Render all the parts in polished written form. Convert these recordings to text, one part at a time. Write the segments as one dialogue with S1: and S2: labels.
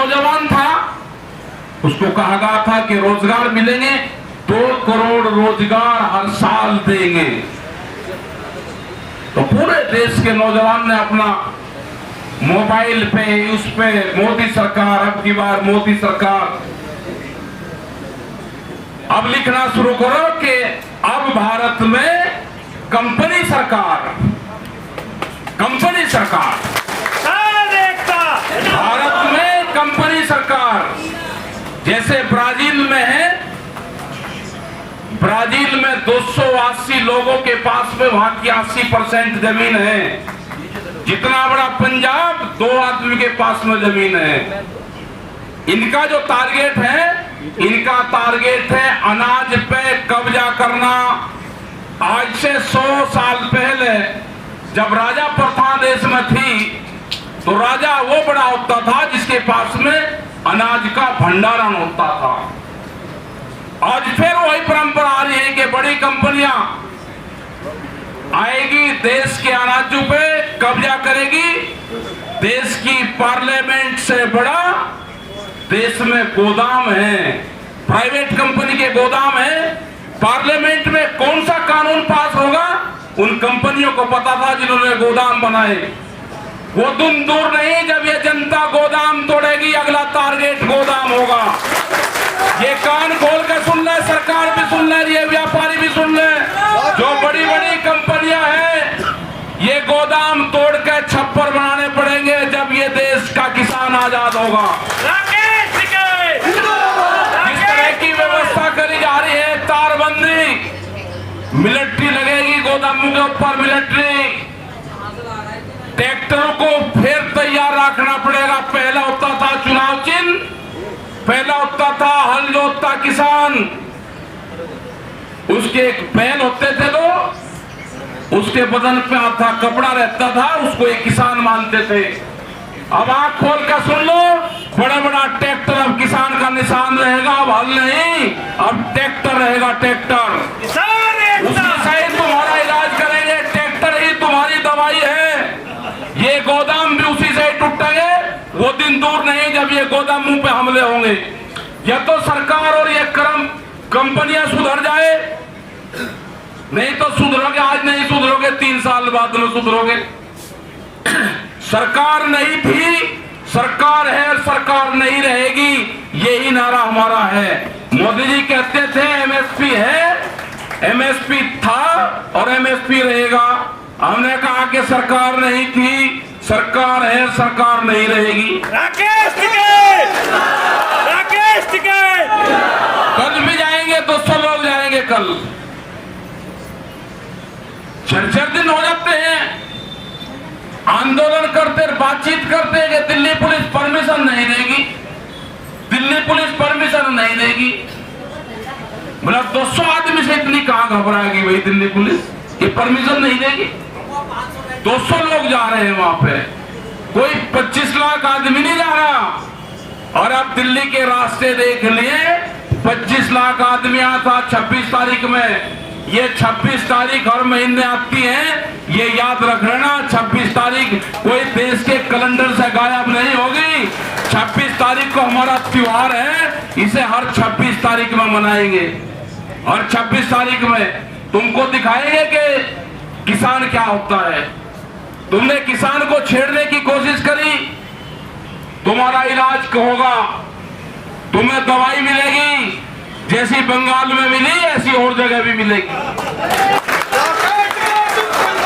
S1: नौजवान था, उसको कहा गया था कि रोजगार मिलेंगे, 2 करोड़ रोजगार हर साल देंगे। तो पूरे देश के नौजवान ने अपना मोबाइल पे, उस पे मोदी सरकार, अब की बार मोदी सरकार, अब लिखना शुरू करो कि अब भारत में कंपनी सरकार, कंपनी सरकार, भारत में कंपनी सरकार। जैसे ब्राजील में है, ब्राजील में 280 लोगों के पास में वहां की 80% जमीन है। जितना बड़ा पंजाब, 2 आदमी के पास में जमीन है। इनका जो टारगेट है, इनका टारगेट है अनाज पे कब्जा करना। आज से 100 साल पहले जब राजा प्रथा देश में थी, तो राजा वो बड़ा होता था जिसके पास में अनाज का भंडारण होता था। आज फिर वही परंपरा आ रही है कि बड़ी कंपनियां आएगी, देश के अनाजों पे कब्जा करेगी। देश की पार्लियामेंट से बड़ा देश में गोदाम है, प्राइवेट कंपनी के गोदाम है। पार्लियामेंट में कौन सा कानून पास होगा, उन कंपनियों को पता था जिन्होंने गोदाम बनाए। वो दिन दूर नहीं जब ये जनता गोदाम तोड़ेगी, अगला टारगेट गोदाम होगा। ये कान खोल के सुन ले, सरकार भी सुन ले, ये व्यापारी भी सुन ले। जो बड़ी बड़ी कंपनियां हैं, ये गोदाम तोड़ के छप्पर बनाने पड़ेंगे जब ये देश का किसान आजाद होगा। जिस तरह की व्यवस्था करी जा रही है, तारबंदी, मिलिट्री लगेगी गोदामों के ऊपर, मिलिट्री। ट्रैक्टरों को फिर तैयार रखना पड़ेगा। पहला होता था चुनाव चिन्ह, पहला होता था हल जोतता किसान, उसके एक बैल होते थे लोग, उसके बदन पे आधा कपड़ा रहता था, उसको एक किसान मानते थे। अब आंख खोल कर सुन लो, बड़ा बड़ा ट्रैक्टर अब किसान का निशान रहेगा, अब हल नहीं, अब ट्रैक्टर रहेगा, ट्रैक्टर। उसकी सही तुम्हारा इलाज करेंगे, ट्रैक्टर ही तुम्हारी दवाई है। ये गोदाम भी उसी से टूटेंगे। वो दिन दूर नहीं जब ये गोदामों पे हमले होंगे। या तो सरकार और ये कंपनियां सुधर जाए, नहीं तो सुधरोगे, आज नहीं सुधरोगे, 3 साल बाद में सुधरोगे। सरकार नहीं थी, सरकार है, सरकार नहीं रहेगी, यही नारा हमारा है। मोदी जी कहते थे एमएसपी है, एमएसपी था और एमएसपी रहेगा। हमने कहा कि सरकार नहीं थी, सरकार है, सरकार नहीं रहेगी।
S2: राकेश टिकैत, राकेश टिकैत।
S1: कल भी जाएंगे, 200 लोग जाएंगे कल। 4 दिन हो जाते हैं आंदोलन करते, बातचीत करते कि दिल्ली पुलिस परमिशन नहीं देगी, दिल्ली पुलिस परमिशन नहीं देगी। बोला 200 आदमी से इतनी कहां घबराएगी भाई दिल्ली पुलिस, ये परमिशन नहीं देगी। 200 लोग जा रहे हैं वहां पे, कोई 25 लाख आदमी नहीं जा रहा। और अब दिल्ली के रास्ते देख लिए, 25 लाख आदमी आता 26 तारीख में। ये 26 तारीख हर महीने आती है, ये याद रख लेना। 26 तारीख कोई देश के कैलेंडर से गायब नहीं होगी। 26 तारीख को हमारा त्योहार है, इसे हर 26 तारीख में मनाएंगे। और 26 तारीख में तुमको दिखाएंगे कि किसान क्या होता है। तुमने किसान को छेड़ने की कोशिश करी, तुम्हारा इलाज होगा, तुम्हें दवाई मिलेगी, जैसी बंगाल में मिली ऐसी और जगह भी मिलेगी।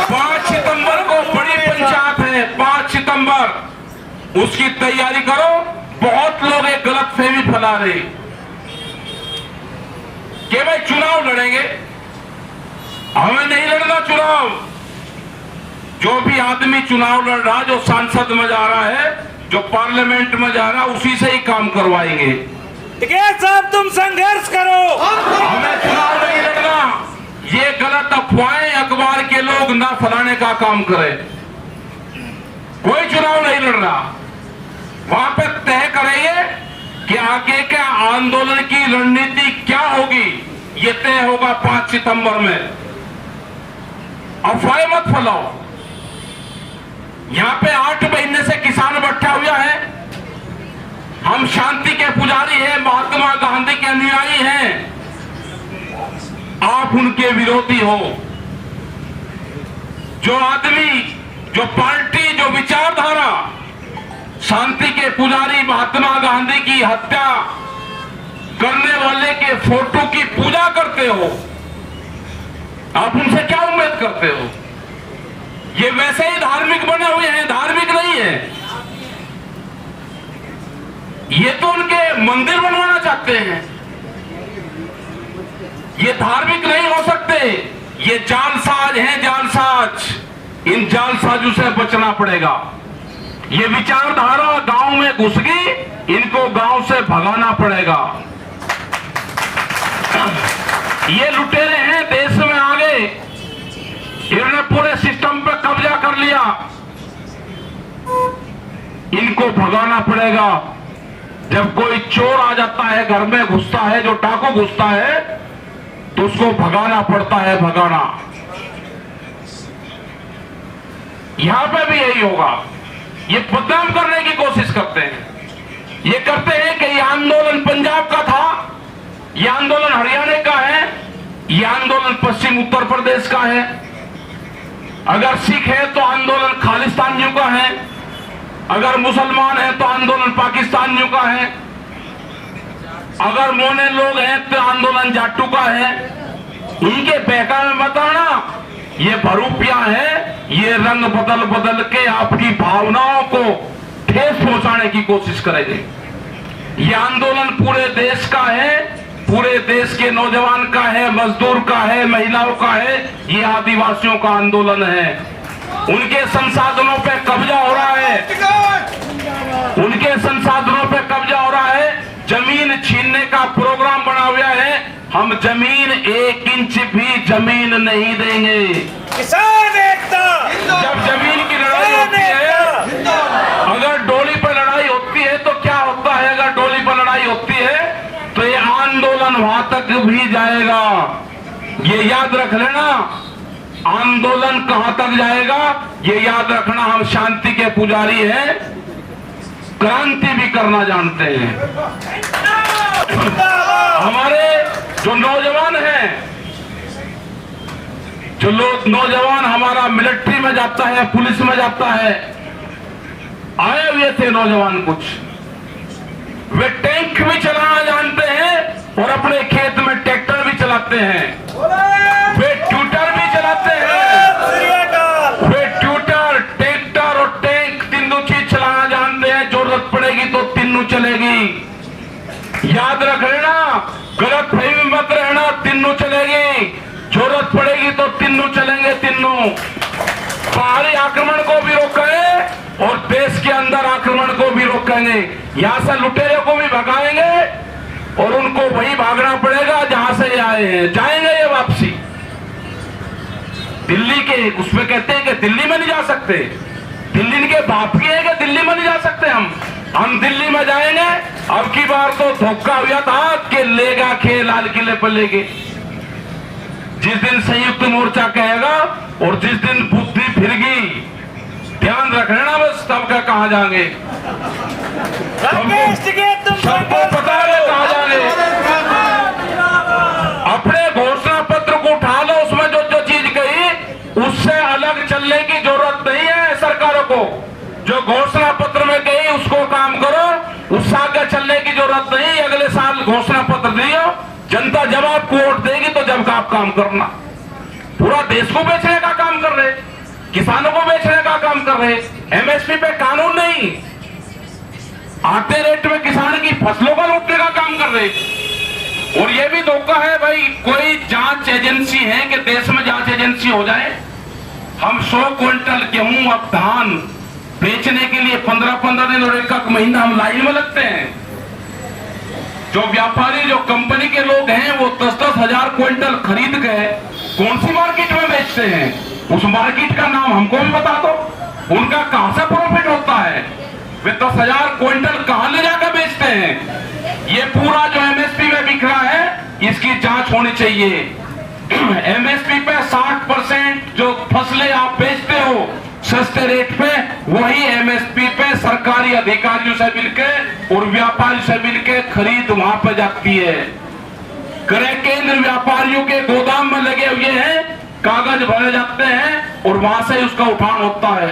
S1: 5 सितंबर को बड़ी पंचायत है, 5 सितंबर, उसकी तैयारी करो। बहुत लोग एक गलतफहमी फैला रहे कि भाई चुनाव लड़ेंगे, हमें नहीं लड़ना चुनाव। जो भी आदमी चुनाव लड़ रहा, जो सांसद में जा रहा है, जो पार्लियामेंट में जा रहा है, उसी से ही काम करवाएंगे।
S2: टिकैत साहब तुम संघर्ष करो,
S1: हमें चुनाव नहीं लड़ना। ये गलत अफवाहें अखबार के लोग ना फैलाने का काम करें। कोई चुनाव नहीं लड़ रहा। वहां पे तय करेंगे कि आगे के आंदोलन की रणनीति क्या होगी, ये तय होगा 5 सितंबर में। अफवाहें मत फैलाओ। यहाँ पे 8 महीने से किसान बैठा हुआ है, हम आप उनके विरोधी हो। जो आदमी, जो पार्टी, जो विचारधारा शांति के पुजारी महात्मा गांधी की हत्या करने वाले के फोटो की पूजा करते हो, आप उनसे क्या उम्मीद करते हो? ये वैसे ही धार्मिक बने हुए हैं, धार्मिक नहीं है। ये तो उनके मंदिर बनवाना चाहते हैं। ये धार्मिक नहीं हो सकते। ये जालसाज हैं, जालसाज। इन जालसाजों से बचना पड़ेगा। ये विचारधारा गांव में घुस गई, इनको गांव से भगाना पड़ेगा। ये लुटेरे हैं, देश में आ गए, इन्होंने पूरे सिस्टम पे कब्जा कर लिया, इनको भगाना पड़ेगा। जब कोई चोर आ जाता है, घर में घुसता है, जो डाकू घुसता है, तो उसको भगाना पड़ता है, भगाना। यहां पे भी यही होगा। ये बदनाम करने की कोशिश करते हैं। ये करते हैं कि ये आंदोलन पंजाब का था, ये आंदोलन हरियाणा का है, ये आंदोलन पश्चिम उत्तर प्रदेश का है। अगर सिख है तो आंदोलन खालिस्तानियों का है, अगर मुसलमान है तो आंदोलन पाकिस्तानियों का है, अगर मोने लोग हैं तो आंदोलन जाटू का है। इनके बहका में बताना, ये भरूपिया है, ये रंग बदल बदल के आपकी भावनाओं को ठेस पहुंचाने की कोशिश करेंगे। ये आंदोलन पूरे देश का है, पूरे देश के नौजवान का है, मजदूर का है, महिलाओं का है। ये आदिवासियों का आंदोलन है। उनके संसाधनों पे कब्जा हो रहा है, उनके संसाधनों पे कब्जा हो रहा है। जमीन छीनने का प्रोग्राम बना हुआ है। हम जमीन 1 इंच भी जमीन नहीं देंगे।
S2: किसान एकता,
S1: जब जमीन की लड़ाई होती है, अगर डोली पर लड़ाई होती है तो क्या होता है? अगर डोली पर लड़ाई होती है तो ये आंदोलन वहां तक भी जाएगा। ये याद रख लेना, आंदोलन कहां तक जाएगा ये याद रखना। हम शांति के पुजारी हैं, क्रांति भी करना जानते हैं। हमारे जो नौजवान हैं, जो लोग नौजवान हमारा मिलिट्री में जाता है, पुलिस में जाता है, आए हुए थे नौजवान कुछ, वे टैंक भी चलाना जानते हैं और अपने खेत में ट्रैक्टर भी चलाते हैं, वे ट्यूटर भी चलाते हैं, वे ट्यूटर, ट्रैक्टर और टैंक तीनों चीज चलाना जानते हैं। जरूरत पड़ेगी तो तीनों चलेगी। याद रख लेना, गलत फहमी मत रहना, तीनों चलेगी। जरूरत पड़ेगी तो तीनों चलेंगे, तीनों। बाहरी आक्रमण को भी रोकेंगे और देश के अंदर आक्रमण को भी रोकेंगे। यहां से लुटेरे को भी भगाएंगे और उनको वही भागना पड़ेगा जहां से ये आए हैं। जाएंगे ये वापसी। दिल्ली के उसमें कहते हैं कि दिल्ली में नहीं जा सकते, दिल्ली इनके बाप की है कि दिल्ली में नहीं जा सकते हम दिल्ली में जाएंगे। अब की बार तो धोखा हुआ था कि लेगा खे लाल किले पर लेके। जिस दिन संयुक्त मोर्चा कहेगा और जिस दिन बुद्धि फिर गई, ध्यान रखना बस तब का कहां जाएंगे, सबको पता है कहां जाएंगे। अपने घोषणा पत्र को उठा लो, उसमें जो जो चीज कही उससे अलग चलने की जरूरत नहीं है सरकारों को। जो घोषणा पत्र में कही उसको काम करो, उससे आगे चलने की जरूरत नहीं। अगले साल घोषणा पत्र दियो, जनता जब आपको वोट देगी तो जब आप काम करना। पूरा देश को बेचने का काम कर रहे, किसानों को बेचने का काम कर रहे। एमएसपी पे कानून नहीं, आते रेट में किसान की फसलों का लूटने का काम कर रहे। और ये भी धोखा है भाई, कोई जांच एजेंसी है कि देश में जांच एजेंसी हो जाए। हम 100 क्विंटल गेहूं अब धान बेचने के लिए 15-15 दिन और 1 महीना हम लाइन में लगते हैं। जो व्यापारी, जो कंपनी के लोग हैं, वो 10-10 हजार क्विंटल खरीद के कौन सी मार्केट में बेचते हैं? उस मार्केट का नाम हमको भी बता दो। उनका कहां से प्रॉफिट होता है? वे 10,000 क्विंटल कहां ले जाकर बेचते हैं? ये पूरा जो एमएसपी में बिक रहा है, इसकी जांच होनी चाहिए। एमएसपी पे 60% जो फसलें आप बेचते हो सस्ते रेट पे, वही एमएसपी पे सरकारी अधिकारियों से मिलकर और व्यापारी से मिलकर खरीद वहां पर जाती है। क्रय केंद्र व्यापारियों के गोदाम में लगे हुए हैं, कागज भरे जाते हैं और वहां से उसका उठान होता है।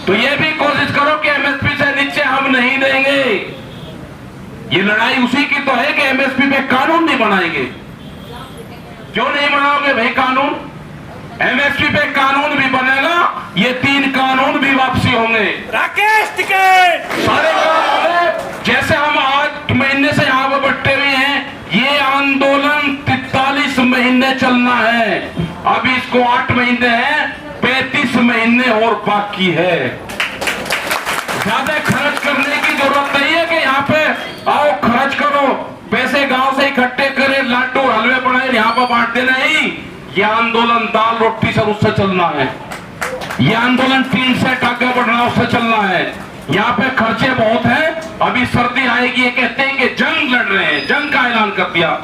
S1: तो ये भी कोशिश करो कि एमएसपी से नीचे हम नहीं देंगे। ये लड़ाई उसी की तो है कि एमएसपी पे कानून नहीं बनाएंगे। क्यों नहीं बनाओगे भाई कानून? एमएसपी पे कानून भी बनेगा, ये 3 कानून भी वापसी होंगे।
S2: राकेश टिकैत
S1: सारे काम होंगे। जैसे हम 8 महीने से यहाँ पर बैठे हुए हैं, ये आंदोलन 43 महीने चलना है। अभी इसको 8 महीने हैं, 35 महीने और बाकी है। ज्यादा खर्च करने की जरूरत नहीं है कि यहाँ पे आओ खर्च करो, पैसे गांव से इकट्ठे करें, लड्डू हलवे बनाए यहाँ पर बांट देना। नहीं, ये आंदोलन दाल रोटी से उससे चलना है। ये आंदोलन 3 से आगे बढ़ना, उससे चलना है। यहाँ पे खर्चे बहुत हैं। अभी सर्दी आएगी, ये कहते हैं कि जंग लड़ रहे हैं, जंग का ऐलान कर दिया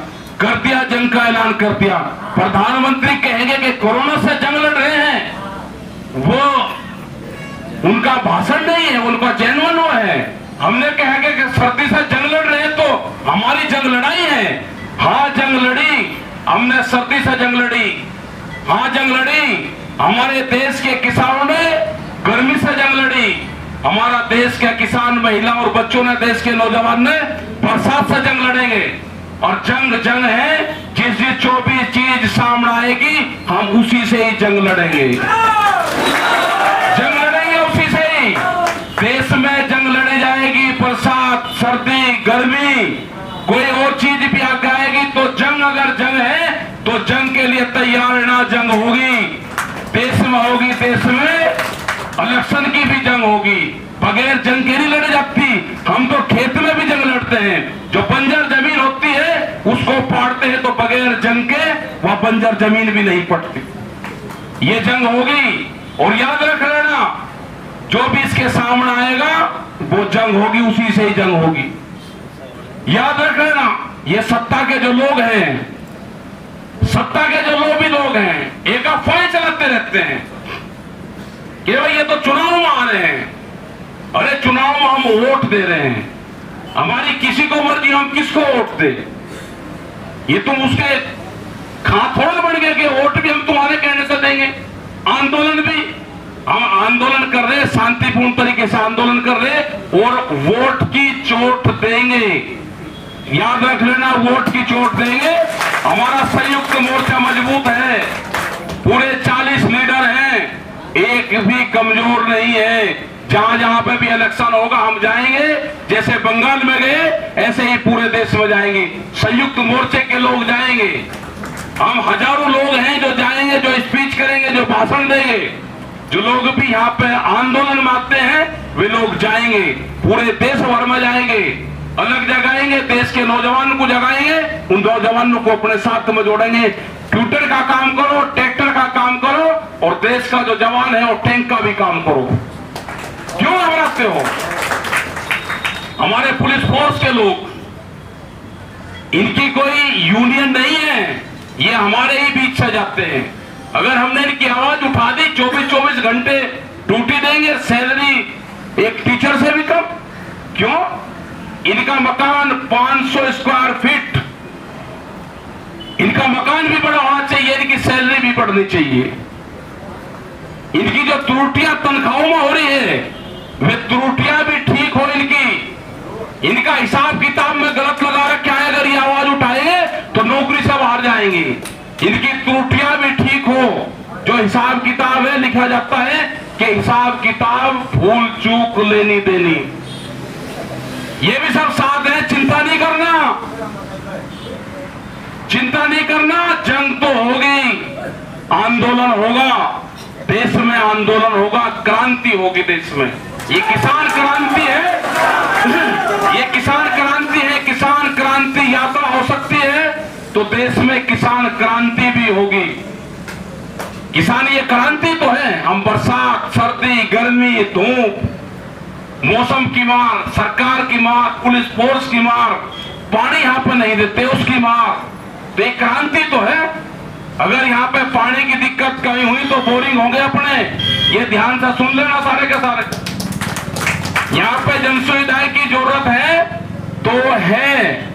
S1: जंग का ऐलान कर दिया। प्रधानमंत्री कहेंगे कि कोरोना से जंग लड़ रहे हैं, वो उनका भाषण नहीं है, उनका जेन्युइन वो है। हमने कहा कि सर्दी से जंग लड़ रहे हैं तो हमारी जंग लड़ाई है। हाँ जंग लड़ी हमने, सर्दी से जंग लड़ी, हाँ जंग लड़ी। हमारे देश के किसानों ने गर्मी से जंग लड़ी, हमारा देश के किसान, महिला और बच्चों ने, देश के नौजवान ने बरसात से जंग लड़ेंगे। और जंग जंग है, जिस जो भी चीज सामने आएगी हम उसी से ही जंग लड़ेंगे, जंग लड़ेंगे उसी से ही। देश में जंग लड़ी जाएगी, बरसात, सर्दी, गर्मी, कोई और चीज भी आगे आएगी तो जंग, अगर जंग है तो जंग के लिए तैयार रहना। जंग होगी, देश में होगी, देश में इलेक्शन की भी जंग होगी। बगैर जंग के नहीं लड़ी जाती। हम तो खेत में भी जंग लड़ते हैं, जो बंजर जमीन होती है उसको पाड़ते हैं, तो बगैर जंग के वह बंजर जमीन भी नहीं पड़ती। ये जंग होगी और याद रख लेना, जो भी इसके सामने आएगा वो जंग होगी, उसी से ही जंग होगी। याद रख लेना, ये सत्ता के जो लोग हैं, सत्ता के जो लोभी लोग हैं, एक अफवाह चलाते रहते हैं कि भाई ये तो चुनाव में आ रहे हैं। अरे चुनाव में हम वोट दे रहे हैं, हमारी किसी को मर्जी, हम किसको वोट दे। ये तुम उसके खा थोड़ा बन गए कि वोट भी हम तुम्हारे कहने से देंगे। आंदोलन भी हम आंदोलन कर रहे, शांतिपूर्ण तरीके से आंदोलन कर रहे और वोट की चोट देंगे। याद रख लेना, वोट की चोट देंगे। हमारा संयुक्त मोर्चा मजबूत है, पूरे 40 लीडर हैं, एक भी कमजोर नहीं है। जहां जहां पे भी इलेक्शन होगा हम जाएंगे, जैसे बंगाल में गए ऐसे ही पूरे देश में जाएंगे। संयुक्त मोर्चे के लोग जाएंगे, हम हजारों लोग हैं जो जाएंगे, जो स्पीच करेंगे, जो भाषण देंगे। जो लोग भी यहाँ पे आंदोलन में आते हैं वे लोग जाएंगे, पूरे देश भर में जाएंगे, अलग जगाएंगे, देश के नौजवान को जगाएंगे, उन नौजवानों को अपने साथ में जोड़ेंगे। ट्विटर का काम करो, ट्रैक्टर का काम करो और देश का जो जवान है वो टैंक का भी काम करो। क्यों घबराते हो? हमारे पुलिस फोर्स के लोग, इनकी कोई यूनियन नहीं है, ये हमारे ही बीच से जाते हैं। अगर हमने इनकी आवाज उठा दी, 24-24 घंटे ड्यूटी देंगे, सैलरी एक टीचर से भी कम। क्यों? इनका मकान 500 स्क्वायर फीट, इनका मकान भी बड़ा होना चाहिए, इनकी सैलरी भी बढ़नी चाहिए। इनकी जो त्रुटियां तनख्वाहों में हो रही है वे त्रुटियां भी ठीक हो इनकी। इनका हिसाब किताब में गलत लगा रखा है, अगर ये आवाज उठाएंगे तो नौकरी से बाहर जाएंगे। इनकी त्रुटियां भी ठीक हो, जो हिसाब किताब है लिखा जाता है कि हिसाब किताब भूल चूक लेनी देनी, ये भी सब साथ है। चिंता नहीं करना, चिंता नहीं करना, जंग तो होगी, आंदोलन होगा, देश में आंदोलन होगा, क्रांति होगी देश में। ये किसान क्रांति है, ये किसान क्रांति है। किसान क्रांति यात्रा हो सकती है तो देश में किसान क्रांति भी होगी। किसान ये क्रांति तो है। हम बरसात, सर्दी, गर्मी, धूप, मौसम की मार, सरकार की मार, पुलिस फोर्स की मार, पानी यहाँ पे नहीं देते उसकी मार, तो एक क्रांति तो है। अगर यहाँ पे पानी की दिक्कत कहीं हुई तो बोरिंग होंगे अपने, ये ध्यान से सुन लेना सारे के सारे। यहाँ पे जन सुविधाएं की जरूरत है तो है,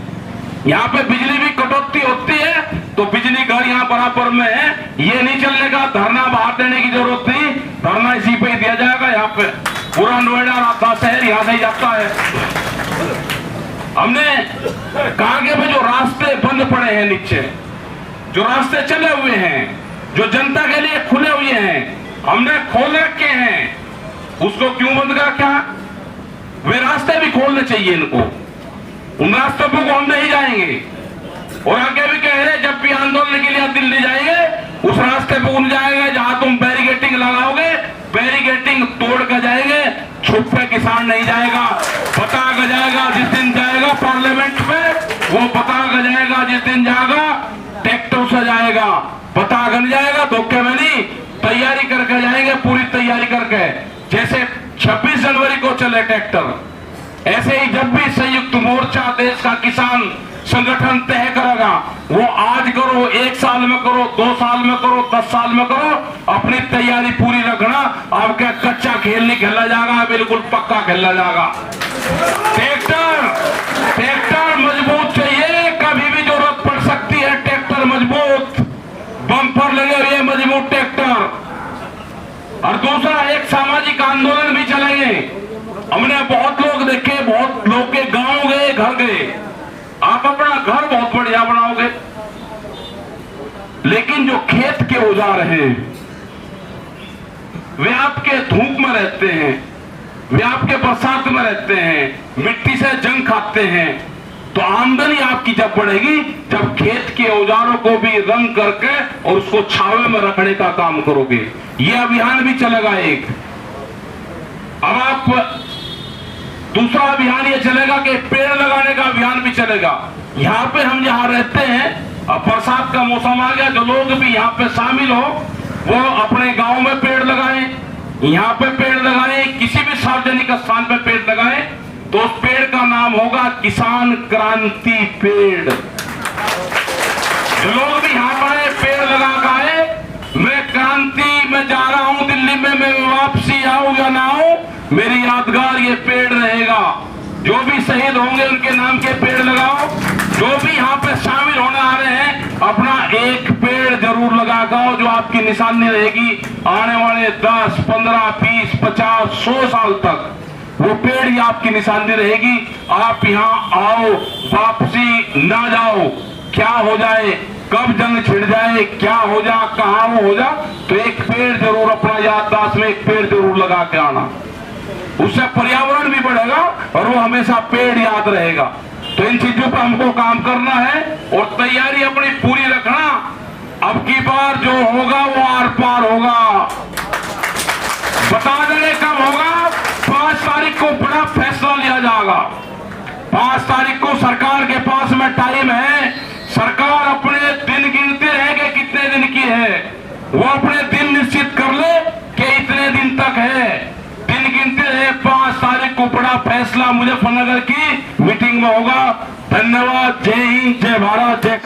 S1: यहाँ पे बिजली भी कटौती होती है तो बिजली घर यहाँ बराबर में है, ये नहीं चलने का, धरना बाहर देने की जरूरत नहीं, धरना इसी पे ही दिया जाएगा। यहाँ पे पूरा नोएडा रास्ता शहर यहाँ से ही जाता है। हमने कहा कि भाई जो रास्ते बंद पड़े हैं नीचे, जो रास्ते चले हुए हैं, जो जनता के लिए खुले हुए हैं, हमने खोल रखे हैं, उसको क्यों बंद कर रखा? वे रास्ते भी खोलने चाहिए इनको। उन रास्तों पर हम नहीं जाएंगे और आगे भी कह रहे जब भी आंदोलन के लिए दिल्ली जाएंगे उस रास्ते पर उन जाएगा जहां तुम बैरिकेटिंग लगाओगे, बैरिकेटिंग तोड़ कर जाएंगे, छुप पे किसान नहीं जाएगा। पता कर जाएगा जिस दिन जाएगा पार्लियामेंट में, वो पता कर जाएगा जिस दिन जाएगा ट्रैक्टर से जाएगा, पता कर जाएगा, धोखे में नहीं, तैयारी करके जाएंगे, पूरी तैयारी करके। जैसे 26 जनवरी को चले ट्रैक्टर, ऐसे ही जब भी संयुक्त मोर्चा देश का किसान संगठन तय करेगा, वो आज करो, 1 साल में करो, 2 साल में करो, 10 साल में करो, अपनी तैयारी पूरी रखना। आपका कच्चा खेल नहीं खेला जाएगा, बिल्कुल पक्का खेला जाएगा। ट्रैक्टर मजबूत चाहिए, कभी भी जरूरत पड़ सकती है, ट्रैक्टर मजबूत, बम्पर लगे हुए मजबूत ट्रैक्टर। और दूसरा एक सामाजिक आंदोलन भी चलेंगे। हमने बहुत लोग देखे, बहुत लोग के गांव गए, घर गए, आप अपना घर बहुत बढ़िया बनाओगे, लेकिन जो खेत के औजार हैं वे आपके धूप में रहते हैं, वे आपके बरसात में रहते हैं, मिट्टी से जंग खाते हैं। तो आमदनी आपकी जब बढ़ेगी जब खेत के औजारों को भी रंग करके और उसको छावे में रखने का काम करोगे। यह अभियान भी चलेगा एक। अब आप दूसरा अभियान ये चलेगा कि पेड़ लगाने का अभियान भी चलेगा। यहाँ पे हम जहाँ रहते हैं, अब बरसात का मौसम आ गया, जो लोग भी यहाँ पे शामिल हो वो अपने गांव में पेड़ लगाएं, यहाँ पे पेड़ लगाएं, किसी भी सार्वजनिक स्थान पे पेड़ लगाएं, तो उस पेड़ का नाम होगा किसान क्रांति पेड़। जो लोग भी यहाँ पर पेड़ लगा आए, मैं क्रांति में जा रहा हूँ दिल्ली में, मैं वापसी आऊं या ना आऊं, मेरी यादगार ये पेड़ रहेगा। जो भी शहीद होंगे उनके नाम के पेड़ लगाओ। जो भी यहाँ पे शामिल होने आ रहे हैं, अपना एक पेड़ जरूर लगाओ, जो आपकी निशानी रहेगी आने वाले 10, 15, 20, 50, 100 साल तक। वो पेड़ ही आपकी निशानी रहेगी। आप यहाँ आओ, वापसी ना जाओ, क्या हो जाए, कब जंग छिड़ जाए, क्या हो जा, कहाँ वो हो जा, तो एक पेड़ जरूर अपना याददाश्त में एक पेड़ जरूर लगा के आना। उससे पर्यावरण भी बढ़ेगा और वो हमेशा पेड़ याद रहेगा। तो इन चीजों पर हमको काम करना है और तैयारी अपनी पूरी रखना। अब की बार जो होगा वो आर पार होगा। बता देने कब होगा, 5 तारीख को बड़ा फैसला लिया जाएगा। 5 तारीख को सरकार के पास में टाइम है। सरकार अपने दिन गिनती रहे कि कितने दिन की है, वो अपने दिन निश्चित कर ले कि इतने दिन तक है, दिन गिनती रहे। 5 तारीख को बड़ा फैसला मुजफ्फरनगर की मीटिंग में होगा। धन्यवाद। जय हिंद, जय भारत, जय